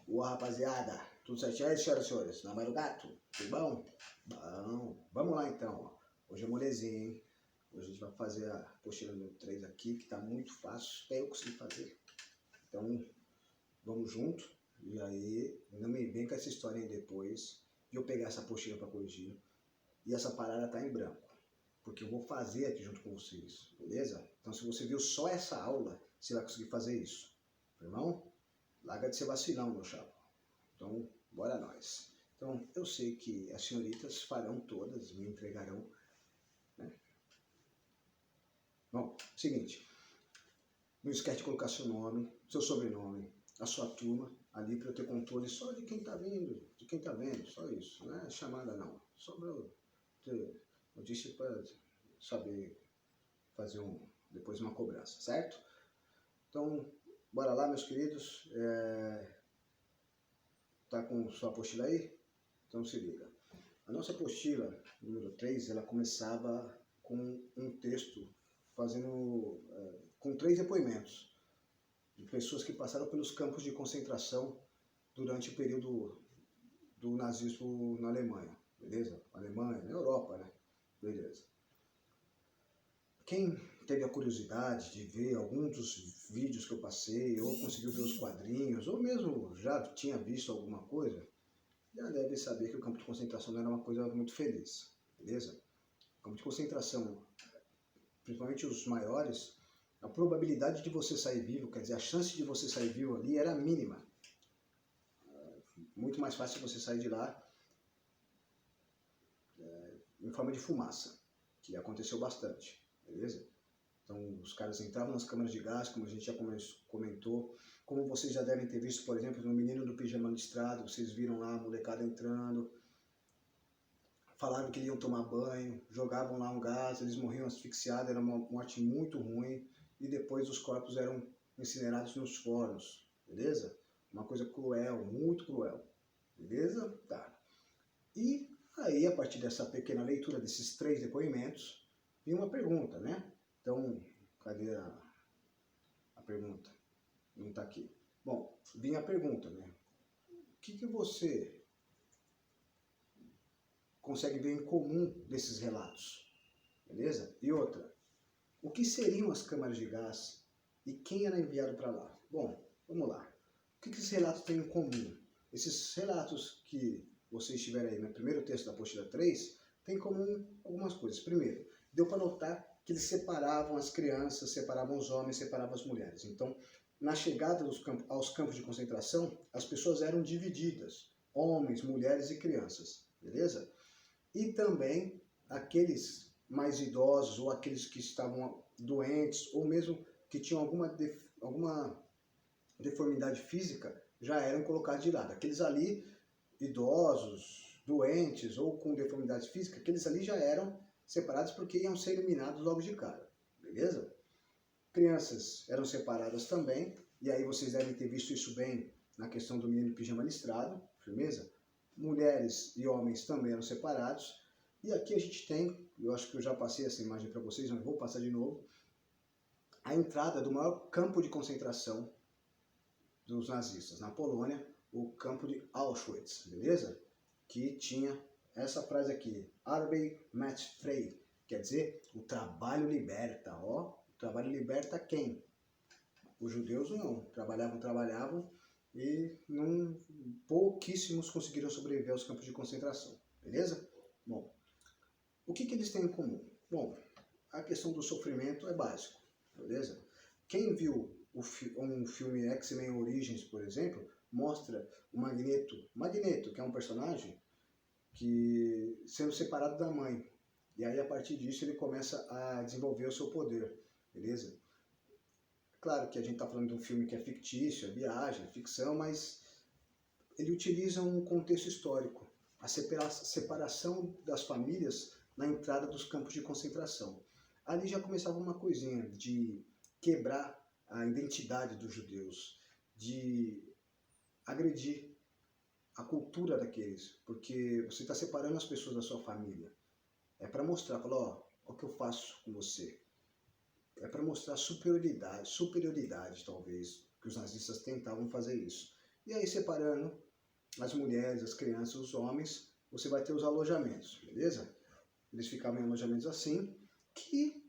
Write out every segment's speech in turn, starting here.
Boa, rapaziada, tudo certinho aí, senhoras e senhores? Na Mãe do Gato, tudo bom? Bom, vamos lá então, ó. Hoje é molezinha, hein? Hoje a gente vai fazer a apostila número 3 aqui, que tá muito fácil, até eu consegui fazer. Então, vamos junto, e aí não me vem com essa história aí depois de eu pegar essa apostila para corrigir e essa parada tá em branco, porque eu vou fazer aqui junto com vocês, beleza? Então, se você viu só essa aula, você vai conseguir fazer isso, irmão? Larga de ser vacilão, meu chapa. Então, bora nós. Então, eu sei que as senhoritas farão todas, me entregarão, né? Bom, seguinte, não esquece de colocar seu nome, seu sobrenome, a sua turma, ali para eu ter controle só de quem tá vindo, de quem tá vendo, só isso, não é chamada não. Só para eu ter notícia para saber fazer depois uma cobrança, certo? Então, bora lá, meus queridos. Tá com sua apostila aí? Então se liga. A nossa apostila, número 3, ela começava com um texto com 3 depoimentos de pessoas que passaram pelos campos de concentração durante o período do nazismo na Alemanha, beleza? Alemanha, na Europa, né? Beleza. Quem teve a curiosidade de ver algum dos vídeos que eu passei, ou conseguiu ver os quadrinhos, ou mesmo já tinha visto alguma coisa, já deve saber que o campo de concentração não era uma coisa muito feliz, beleza? O campo de concentração, principalmente os maiores, a probabilidade de você sair vivo, quer dizer, a chance de você sair vivo ali era mínima. Muito mais fácil você sair de lá em forma de fumaça, que aconteceu bastante, beleza? Então, os caras entravam nas câmaras de gás, como a gente já comentou, como vocês já devem ter visto, por exemplo, no Menino do Pijama Listrado, vocês viram lá a molecada entrando, falaram que iam tomar banho, jogavam lá um gás, eles morriam asfixiados, era uma morte muito ruim, e depois os corpos eram incinerados nos fornos, beleza? Uma coisa cruel, muito cruel, beleza? Tá. E aí, a partir dessa pequena leitura desses 3 depoimentos, vinha uma pergunta, né? Então, cadê a pergunta? Não está aqui. Bom, vinha a pergunta, né? O que você consegue ver em comum desses relatos? Beleza? E outra, o que seriam as câmaras de gás e quem era enviado para lá? Bom, vamos lá. O que esses relatos têm em comum? Esses relatos que vocês tiveram aí no primeiro texto da apostila 3, tem em comum algumas coisas. Primeiro, deu para notar que eles separavam as crianças, separavam os homens, separavam as mulheres. Então, na chegada aos campos de concentração, as pessoas eram divididas, homens, mulheres e crianças, beleza? E também aqueles mais idosos ou aqueles que estavam doentes ou mesmo que tinham alguma deformidade física já eram colocados de lado. Aqueles ali, idosos, doentes ou com deformidade física, aqueles ali já eram separados porque iam ser eliminados logo de cara, beleza? Crianças eram separadas também, e aí vocês devem ter visto isso bem na questão do menino pijama listrado, firmeza? Mulheres e homens também eram separados, e aqui a gente tem, eu acho que eu já passei essa imagem para vocês, mas vou passar de novo, a entrada do maior campo de concentração dos nazistas na Polônia, o campo de Auschwitz, beleza? Que tinha essa frase aqui, Arbeit macht frei, quer dizer, o trabalho liberta, ó. O trabalho liberta quem? Os judeus não, trabalhavam e pouquíssimos conseguiram sobreviver aos campos de concentração, beleza? Bom, o que eles têm em comum? Bom, a questão do sofrimento é básico, beleza? Quem viu um filme X-Men Origins, por exemplo, mostra o Magneto, que é um personagem que sendo separado da mãe. E aí, a partir disso, ele começa a desenvolver o seu poder, beleza? Claro que a gente está falando de um filme que é fictício, é viagem, é ficção, mas ele utiliza um contexto histórico. A separação das famílias na entrada dos campos de concentração. Ali já começava uma coisinha de quebrar a identidade dos judeus, de agredir a cultura daqueles, porque você está separando as pessoas da sua família. É para mostrar, falar, ó, o que eu faço com você. É para mostrar superioridade talvez, que os nazistas tentavam fazer isso. E aí, separando as mulheres, as crianças, os homens, você vai ter os alojamentos, beleza? Eles ficavam em alojamentos assim, que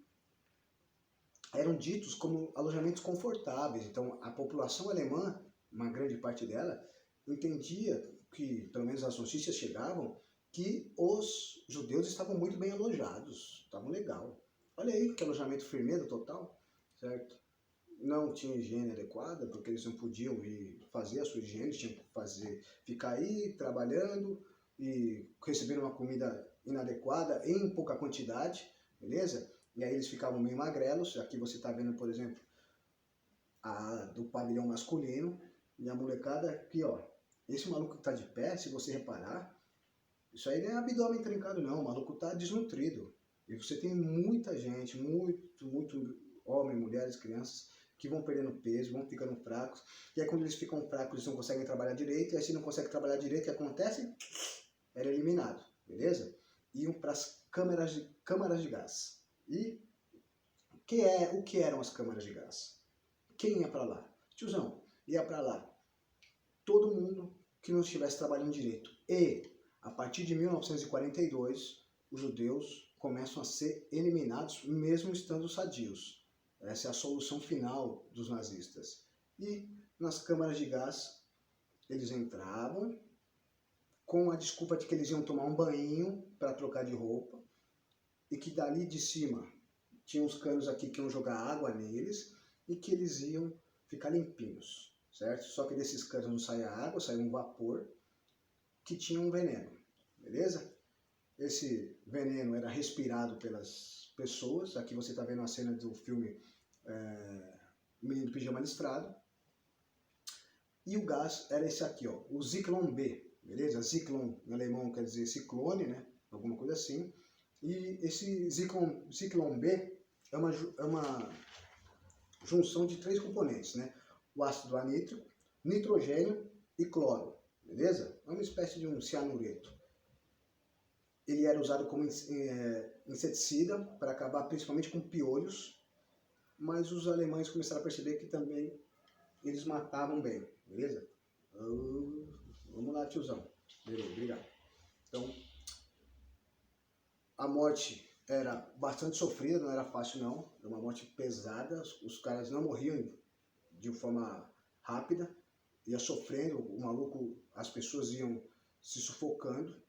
eram ditos como alojamentos confortáveis. Então, a população alemã, uma grande parte dela, entendia que, pelo menos as notícias chegavam, que os judeus estavam muito bem alojados, estavam legal. Olha aí que alojamento firmeza total, certo? Não tinha higiene adequada, porque eles não podiam ir fazer a sua higiene, tinham que ficar aí trabalhando e receber uma comida inadequada em pouca quantidade, beleza? E aí eles ficavam meio magrelos. Aqui você está vendo, por exemplo, a do pavilhão masculino, e a molecada aqui, ó. Esse maluco que está de pé, se você reparar, isso aí não é abdômen trincado não, o maluco está desnutrido. E você tem muita gente, muito homem, mulheres, crianças, que vão perdendo peso, vão ficando fracos. E aí quando eles ficam fracos, eles não conseguem trabalhar direito. E aí se não conseguem trabalhar direito, o que acontece? Era eliminado, beleza? Iam para as câmaras de gás. E o que eram as câmaras de gás? Quem ia para lá? Tiozão, ia para lá todo mundo que não estivesse trabalhando direito. E, a partir de 1942, os judeus começam a ser eliminados, mesmo estando sadios. Essa é a solução final dos nazistas. E, nas câmaras de gás, eles entravam com a desculpa de que eles iam tomar um banho para trocar de roupa, e que dali de cima tinha uns canos aqui que iam jogar água neles, e que eles iam ficar limpinhos, certo? Só que desses canos não saía água, saía um vapor que tinha um veneno, beleza? Esse veneno era respirado pelas pessoas. Aqui você está vendo a cena do filme Menino do Pijama Listrado. E o gás era esse aqui, ó, o Zyklon B, beleza? Zyklon em alemão quer dizer ciclone, né? Alguma coisa assim. E esse Zyklon B é uma junção de 3 componentes, né? O ácido anítrico, nitrogênio e cloro, beleza? É uma espécie de um cianureto. Ele era usado como inseticida para acabar principalmente com piolhos, mas os alemães começaram a perceber que também eles matavam bem, beleza? Vamos lá, tiozão. Beleza, obrigado. Então, a morte era bastante sofrida, não era fácil não, era uma morte pesada, os caras não morriam de forma rápida, ia sofrendo, o maluco, as pessoas iam se sufocando,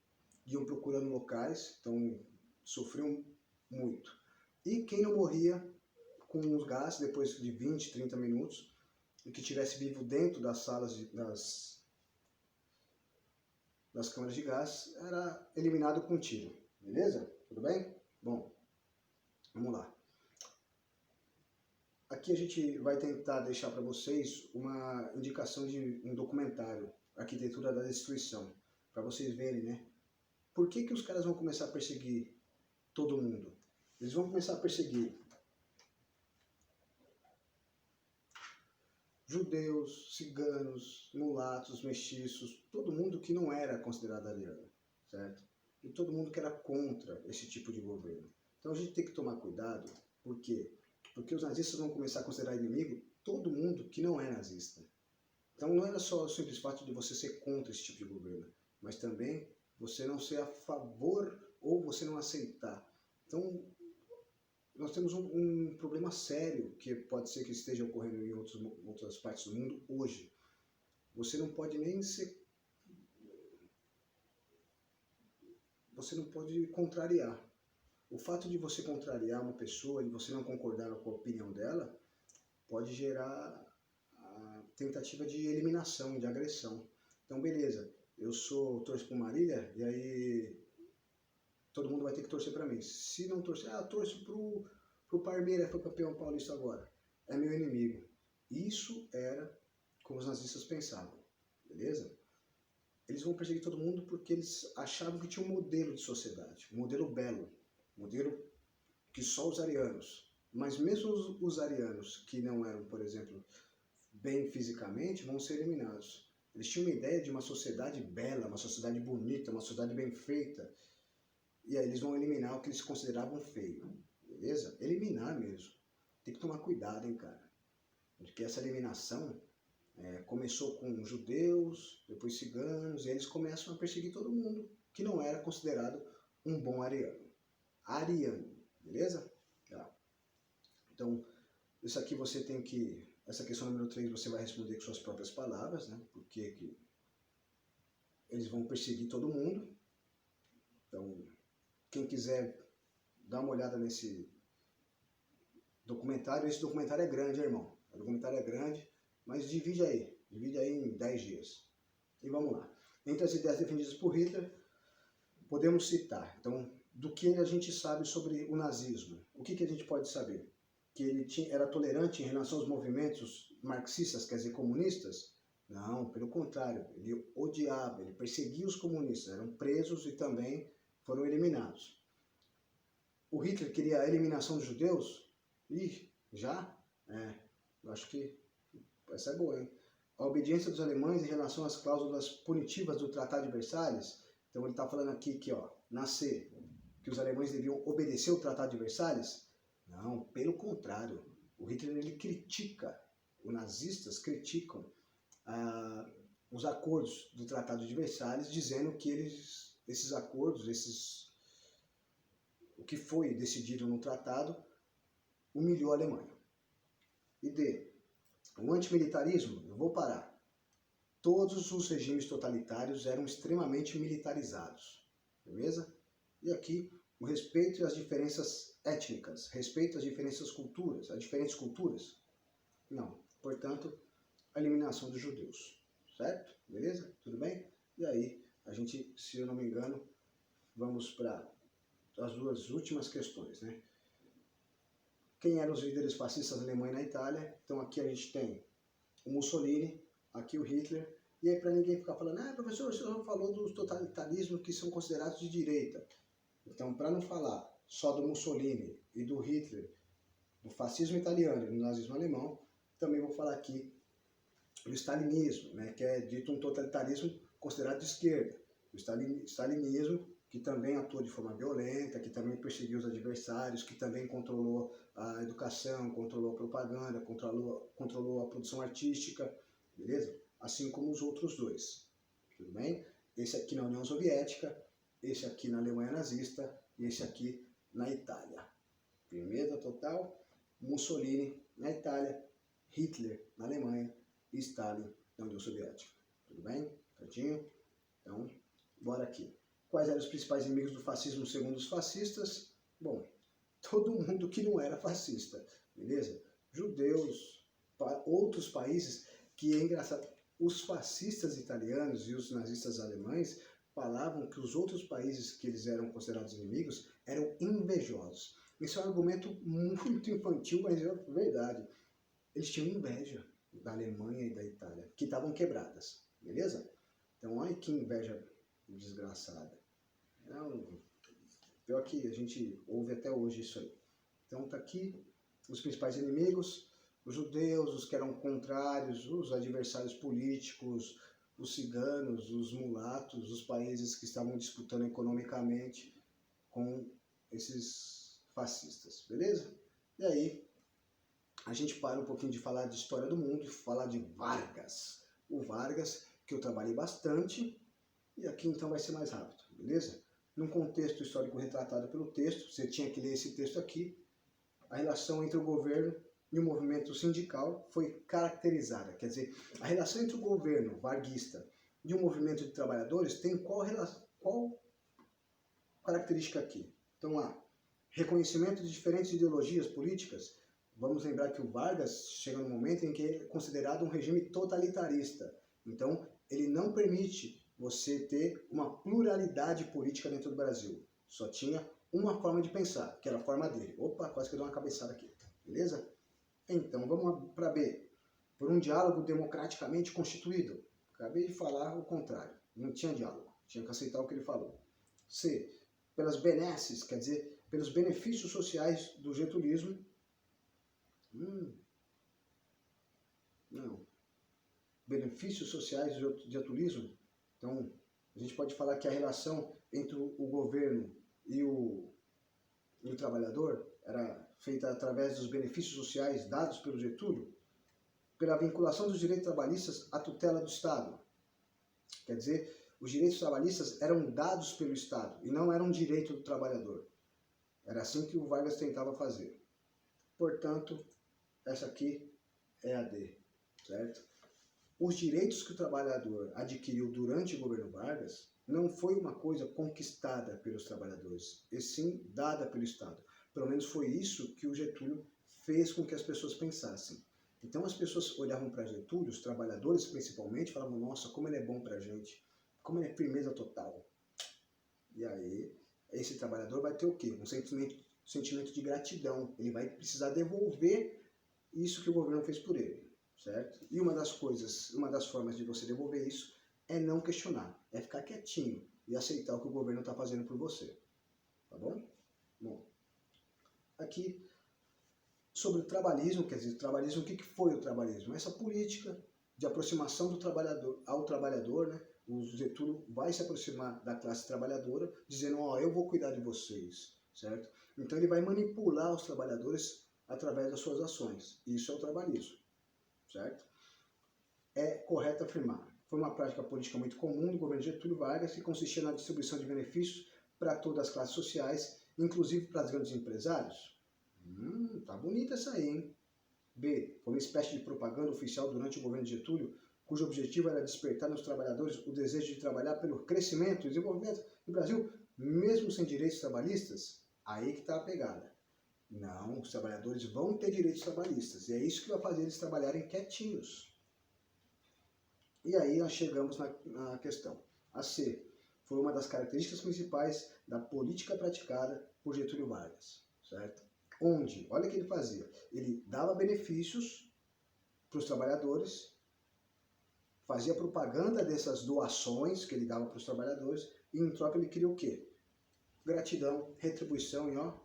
iam procurando locais, então sofriam muito. E quem não morria com os gases depois de 20, 30 minutos, e que estivesse vivo dentro das salas, das câmaras de gás, era eliminado com tiro, beleza? Tudo bem? Bom, vamos lá. Aqui a gente vai tentar deixar para vocês uma indicação de um documentário, Arquitetura da Destruição, para vocês verem, né? Por que os caras vão começar a perseguir todo mundo? Eles vão começar a perseguir judeus, ciganos, mulatos, mestiços, todo mundo que não era considerado ariano, certo? E todo mundo que era contra esse tipo de governo. Então a gente tem que tomar cuidado, por quê? Porque os nazistas vão começar a considerar inimigo todo mundo que não é nazista. Então não era só o simples fato de você ser contra esse tipo de governo, mas também você não ser a favor ou você não aceitar. Então nós temos um problema sério que pode ser que esteja ocorrendo em outras partes do mundo hoje. Você não pode nem ser... Você não pode contrariar. O fato de você contrariar uma pessoa e você não concordar com a opinião dela pode gerar a tentativa de eliminação, de agressão. Então, beleza, eu torço pro Marília e aí todo mundo vai ter que torcer para mim. Se não torcer, torço pro Parmeira, foi campeão paulista agora. É meu inimigo. Isso era como os nazistas pensavam, beleza? Eles vão perseguir todo mundo porque eles achavam que tinha um modelo de sociedade, um modelo belo, um modelo que só os arianos, mas mesmo os arianos que não eram, por exemplo, bem fisicamente, vão ser eliminados. Eles tinham uma ideia de uma sociedade bela, uma sociedade bonita, uma sociedade bem feita, e aí eles vão eliminar o que eles consideravam feio, beleza? Eliminar mesmo. Tem que tomar cuidado, hein, cara, porque essa eliminação Começou com judeus, depois ciganos, e eles começam a perseguir todo mundo que não era considerado um bom ariano. Ariano, beleza? Tá. Então, isso aqui você tem que... Essa questão número 3 você vai responder com suas próprias palavras, né? Porque que eles vão perseguir todo mundo. Então, quem quiser dar uma olhada nesse documentário, esse documentário é grande, irmão. O documentário é grande, mas divide aí em 10 dias. E vamos lá. Entre as ideias defendidas por Hitler, podemos citar, então, do que a gente sabe sobre o nazismo. O que a gente pode saber? Que ele era tolerante em relação aos movimentos marxistas, quer dizer, comunistas? Não, pelo contrário, ele odiava, ele perseguia os comunistas, eram presos e também foram eliminados. O Hitler queria a eliminação dos judeus? Ih, já? Eu acho que essa é boa, hein? A obediência dos alemães em relação às cláusulas punitivas do Tratado de Versalhes. Então ele está falando aqui que, ó, na C, que os alemães deviam obedecer o Tratado de Versalhes? Não, pelo contrário. O Hitler, ele critica, os nazistas criticam os acordos do Tratado de Versalhes, dizendo que esses acordos, o que foi decidido no tratado, humilhou a Alemanha. E D, o antimilitarismo, eu vou parar. Todos os regimes totalitários eram extremamente militarizados, beleza? E aqui, o respeito às diferenças étnicas, respeito às diferentes culturas? Não. Portanto, a eliminação dos judeus, certo? Beleza? Tudo bem? E aí, a gente, se eu não me engano, vamos para as duas últimas questões, né? Quem eram os líderes fascistas na Alemanha e na Itália? Então aqui a gente tem o Mussolini, aqui o Hitler, e aí para ninguém ficar falando, professor, o senhor falou dos totalitarismos que são considerados de direita. Então, para não falar só do Mussolini e do Hitler, do fascismo italiano e do nazismo alemão, também vou falar aqui do stalinismo, né, que é dito um totalitarismo considerado de esquerda. O stalinismo, que também atuou de forma violenta, que também perseguiu os adversários, que também controlou a educação, controlou a propaganda, controlou a produção artística, beleza? Assim como os outros dois, tudo bem? Esse aqui na União Soviética, esse aqui na Alemanha nazista e esse aqui na Itália. Firmeza total? Mussolini na Itália, Hitler na Alemanha e Stalin na União Soviética. Tudo bem? Certinho? Então, bora aqui. Quais eram os principais inimigos do fascismo segundo os fascistas? Bom, todo mundo que não era fascista, beleza? Judeus, outros países, que é engraçado, os fascistas italianos e os nazistas alemães falavam que os outros países que eles eram considerados inimigos eram invejosos. Isso é um argumento muito infantil, mas é verdade. Eles tinham inveja da Alemanha e da Itália, que estavam quebradas, beleza? Então, olha que inveja desgraçada. Não, pior que a gente ouve até hoje isso aí. Então tá aqui os principais inimigos, os judeus, os que eram contrários, os adversários políticos, os ciganos, os mulatos, os países que estavam disputando economicamente com esses fascistas, beleza? E aí a gente para um pouquinho de falar de história do mundo e falar de Vargas. O Vargas, que eu trabalhei bastante, e aqui então vai ser mais rápido, beleza? Num contexto histórico retratado pelo texto, você tinha que ler esse texto aqui, a relação entre o governo e o movimento sindical foi caracterizada. Quer dizer, a relação entre o governo varguista e o movimento de trabalhadores tem qual característica aqui? Então, reconhecimento de diferentes ideologias políticas. Vamos lembrar que o Vargas chega no momento em que é considerado um regime totalitarista. Então, ele não permite você ter uma pluralidade política dentro do Brasil. Só tinha uma forma de pensar, que era a forma dele. Opa, quase que eu dei uma cabeçada aqui. Beleza? Então, vamos para B. Por um diálogo democraticamente constituído. Acabei de falar o contrário. Não tinha diálogo. Tinha que aceitar o que ele falou. C. Pelas benesses, quer dizer, pelos benefícios sociais do getulismo. Não. Benefícios sociais do getulismo. Então, a gente pode falar que a relação entre o governo e o trabalhador era feita através dos benefícios sociais dados pelo Getúlio? pela vinculação dos direitos trabalhistas à tutela do Estado. Quer dizer, os direitos trabalhistas eram dados pelo Estado e não eram direito do trabalhador. Era assim que o Vargas tentava fazer. Portanto, essa aqui é a D, certo? Os direitos que o trabalhador adquiriu durante o governo Vargas não foi uma coisa conquistada pelos trabalhadores, e sim dada pelo Estado. Pelo menos foi isso que o Getúlio fez com que as pessoas pensassem. Então as pessoas olhavam para Getúlio, os trabalhadores principalmente, falavam, nossa, como ele é bom para a gente, como ele é firmeza total. E aí, esse trabalhador vai ter o quê? Um sentimento de gratidão. Ele vai precisar devolver isso que o governo fez por ele, certo? E uma das formas de você devolver isso é não questionar, é ficar quietinho e aceitar o que o governo está fazendo por você, tá bom? Bom, aqui sobre o trabalhismo, quer dizer, o trabalhismo, o que foi o trabalhismo? Essa política de aproximação do trabalhador ao trabalhador, né? O Getúlio vai se aproximar da classe trabalhadora, dizendo, ó, eu vou cuidar de vocês, certo? Então ele vai manipular os trabalhadores através das suas ações. Isso é o trabalhismo, certo? É correto afirmar. Foi uma prática política muito comum do governo Getúlio Vargas, que consistia na distribuição de benefícios para todas as classes sociais, inclusive para os grandes empresários. Tá bonita essa aí, hein? B. Foi uma espécie de propaganda oficial durante o governo de Getúlio, cujo objetivo era despertar nos trabalhadores o desejo de trabalhar pelo crescimento e desenvolvimento do Brasil, mesmo sem direitos trabalhistas? Aí que está a pegada. Não, os trabalhadores vão ter direitos trabalhistas, e é isso que vai fazer eles trabalharem quietinhos. E aí nós chegamos na questão. A C. Foi uma das características principais da política praticada por Getúlio Vargas, certo? Onde, olha o que ele fazia, ele dava benefícios para os trabalhadores, fazia propaganda dessas doações que ele dava para os trabalhadores, e em troca ele queria o quê? Gratidão, retribuição e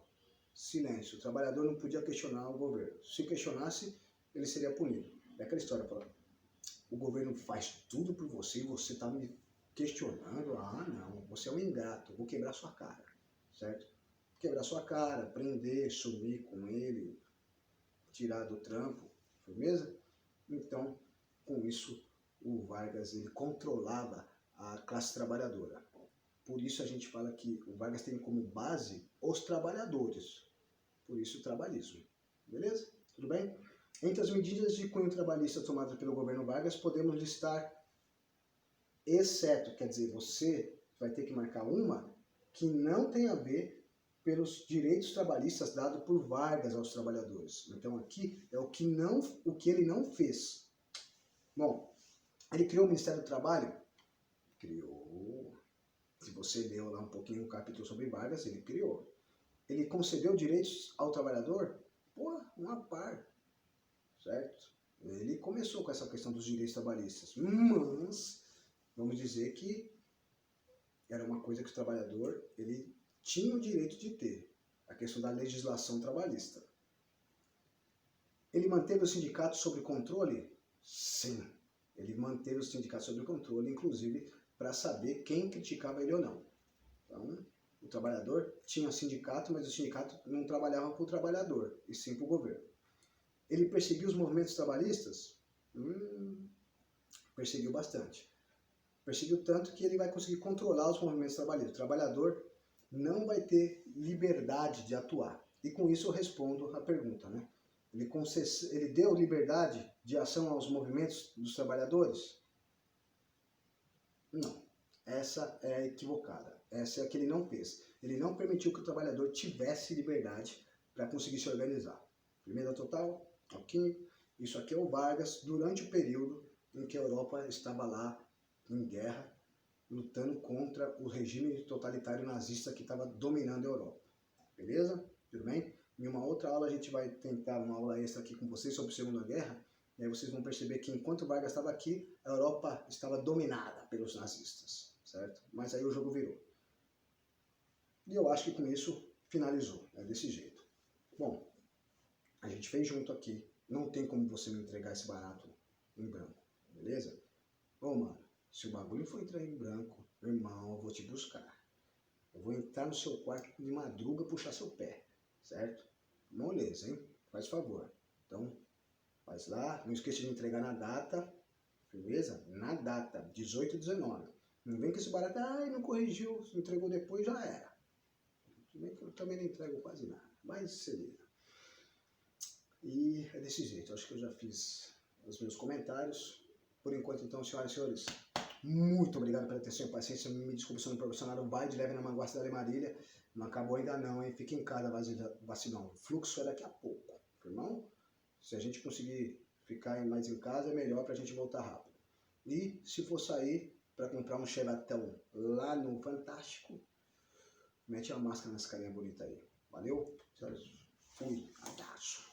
silêncio. O trabalhador não podia questionar o governo. Se questionasse, ele seria punido. É aquela história, o governo faz tudo por você e você está me questionando? Ah, não, você é um ingrato, vou quebrar sua cara, certo? Quebrar sua cara, prender, sumir com ele, tirar do trampo, firmeza? Então, com isso, o Vargas ele controlava a classe trabalhadora. Por isso a gente fala que o Vargas tem como base os trabalhadores. Por isso o trabalhismo. Beleza? Tudo bem? Entre as medidas de cunho trabalhista tomadas pelo governo Vargas, podemos listar, exceto, quer dizer, você vai ter que marcar uma que não tem a ver pelos direitos trabalhistas dados por Vargas aos trabalhadores. Então aqui é o que ele não fez. Bom, ele criou o Ministério do Trabalho? Criou. Se você leu lá um pouquinho o capítulo sobre Vargas, ele criou. Ele concedeu direitos ao trabalhador? Pô, uma par. Certo? Ele começou com essa questão dos direitos trabalhistas, mas vamos dizer que era uma coisa que o trabalhador ele tinha o direito de ter, a questão da legislação trabalhista. Ele manteve os sindicatos sob controle? Sim, ele manteve os sindicatos sob controle, inclusive para saber quem criticava ele ou não. Então, o trabalhador tinha sindicato, mas o sindicato não trabalhava para o trabalhador, e sim para o governo. Ele perseguiu os movimentos trabalhistas? Perseguiu bastante. Perseguiu tanto que ele vai conseguir controlar os movimentos trabalhistas. O trabalhador não vai ter liberdade de atuar. E com isso eu respondo a pergunta, né? Ele deu liberdade de ação aos movimentos dos trabalhadores? Não. Essa é a equivocada. Essa é a que ele não fez. Ele não permitiu que o trabalhador tivesse liberdade para conseguir se organizar. Primeira total? Ok? Isso aqui é o Vargas durante o período em que a Europa estava lá em guerra, lutando contra o regime totalitário nazista que estava dominando a Europa. Beleza? Tudo bem? Em uma outra aula a gente vai tentar uma aula extra aqui com vocês sobre a Segunda Guerra, e aí vocês vão perceber que enquanto o Vargas estava aqui, a Europa estava dominada pelos nazistas, certo? Mas aí o jogo virou. E eu acho que com isso finalizou, é desse jeito. Bom, a gente fez junto aqui, não tem como você me entregar esse barato em branco, beleza? Ô, mano, se o bagulho for entrar em branco, irmão, eu vou te buscar. Eu vou entrar no seu quarto de madruga e puxar seu pé, certo? Moleza, hein? Faz favor. Então, Faz lá, não esqueça de entregar na data, beleza? Na data, 18 e 19. Não vem com esse barato, não corrigiu, se entregou depois, já era. Eu também não entrego quase nada, mas se liga. E é desse jeito, acho que eu já fiz os meus comentários. Por enquanto, então, senhoras e senhores, muito obrigado pela atenção e paciência. Me desculpe se eu não proporcionaram, vai de leve na manguaça da Marília. Não acabou ainda não, hein? Fique em casa, vacilão. O fluxo é daqui a pouco, irmão. Se a gente conseguir ficar mais em casa, é melhor pra gente voltar rápido. E se for sair para comprar um cheratão lá no Fantástico, mete a máscara nessa carinha bonita aí. Valeu? Fui. Abraço.